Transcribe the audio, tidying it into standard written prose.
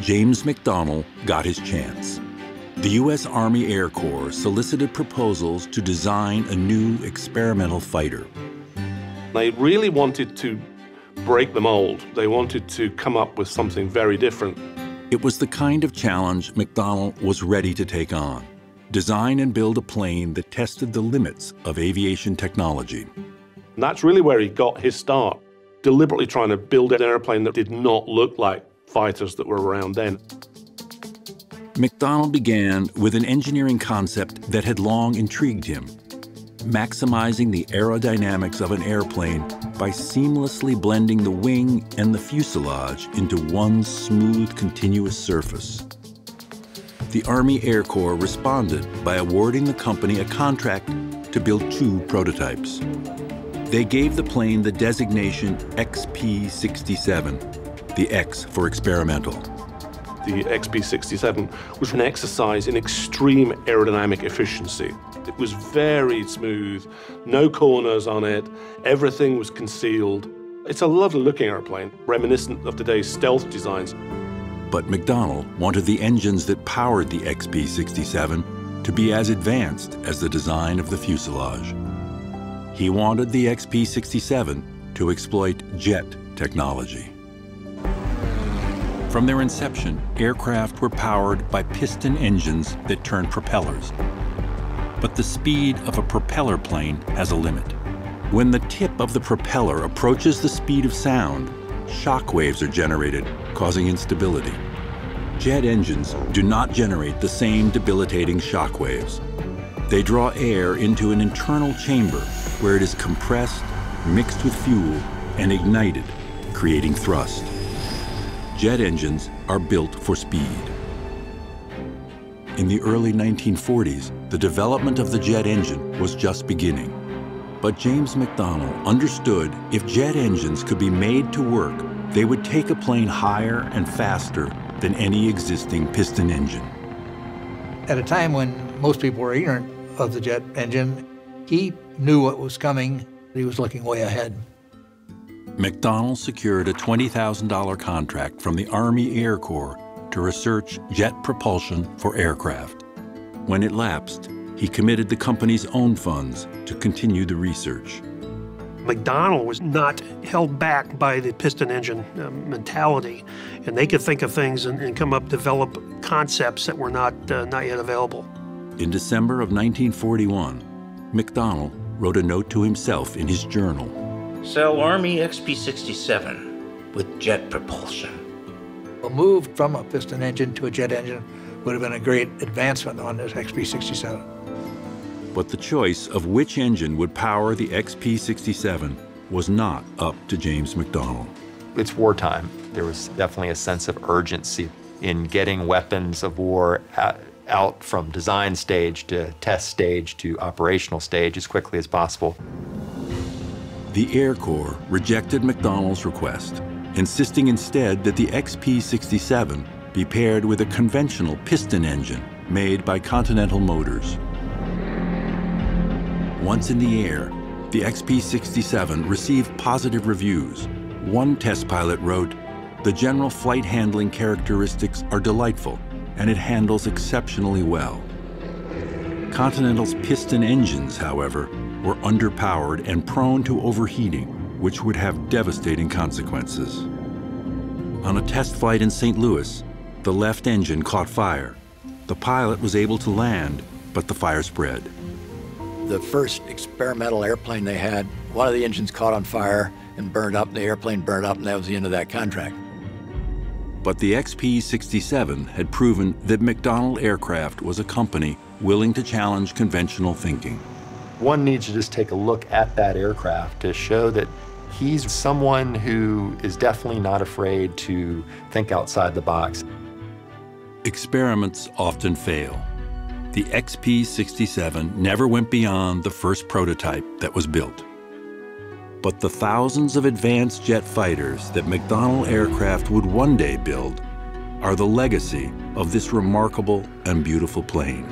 James McDonnell got his chance. The U.S. Army Air Corps solicited proposals to design a new experimental fighter. They really wanted to break the mold. They wanted to come up with something very different. It was the kind of challenge McDonnell was ready to take on. Design and build a plane that tested the limits of aviation technology. And that's really where he got his start, deliberately trying to build an airplane that did not look like fighters that were around then. McDonnell began with an engineering concept that had long intrigued him, maximizing the aerodynamics of an airplane by seamlessly blending the wing and the fuselage into one smooth, continuous surface. The Army Air Corps responded by awarding the company a contract to build 2 prototypes. They gave the plane the designation XP-67, the X for experimental. The XP-67 was an exercise in extreme aerodynamic efficiency. It was very smooth, no corners on it, everything was concealed. It's a lovely looking airplane, reminiscent of today's stealth designs. But McDonnell wanted the engines that powered the XP-67 to be as advanced as the design of the fuselage. He wanted the XP-67 to exploit jet technology. From their inception, aircraft were powered by piston engines that turned propellers. But the speed of a propeller plane has a limit. When the tip of the propeller approaches the speed of sound, shock waves are generated, causing instability. Jet engines do not generate the same debilitating shock waves. They draw air into an internal chamber where it is compressed, mixed with fuel, and ignited, creating thrust. Jet engines are built for speed. In the early 1940s, the development of the jet engine was just beginning. But James McDonnell understood if jet engines could be made to work, they would take a plane higher and faster than any existing piston engine. At a time when most people were ignorant of the jet engine, he knew what was coming. He was looking way ahead. McDonnell secured a $20,000 contract from the Army Air Corps to research jet propulsion for aircraft. When it lapsed, he committed the company's own funds to continue the research. McDonnell was not held back by the piston engine mentality, and they could think of things and come up, develop concepts that were not yet available. In December of 1941, McDonnell wrote a note to himself in his journal. Sell Army XP-67 with jet propulsion. A move from a piston engine to a jet engine would have been a great advancement on this XP-67. But the choice of which engine would power the XP-67 was not up to James McDonnell. It's wartime. There was definitely a sense of urgency in getting weapons of war out from design stage to test stage to operational stage as quickly as possible. The Air Corps rejected McDonnell's request, insisting instead that the XP-67 be paired with a conventional piston engine made by Continental Motors. Once in the air, the XP-67 received positive reviews. One test pilot wrote, "The general flight handling characteristics are delightful, and it handles exceptionally well." Continental's piston engines, however, were underpowered and prone to overheating, which would have devastating consequences. On a test flight in St. Louis, the left engine caught fire. The pilot was able to land, but the fire spread. The first experimental airplane they had, one of the engines caught on fire and burned up, the airplane burned up, and that was the end of that contract. But the XP-67 had proven that McDonnell Aircraft was a company willing to challenge conventional thinking. One needs to just take a look at that aircraft to show that he's someone who is definitely not afraid to think outside the box. Experiments often fail. The XP-67 never went beyond the first prototype that was built. But the thousands of advanced jet fighters that McDonnell Aircraft would one day build are the legacy of this remarkable and beautiful plane.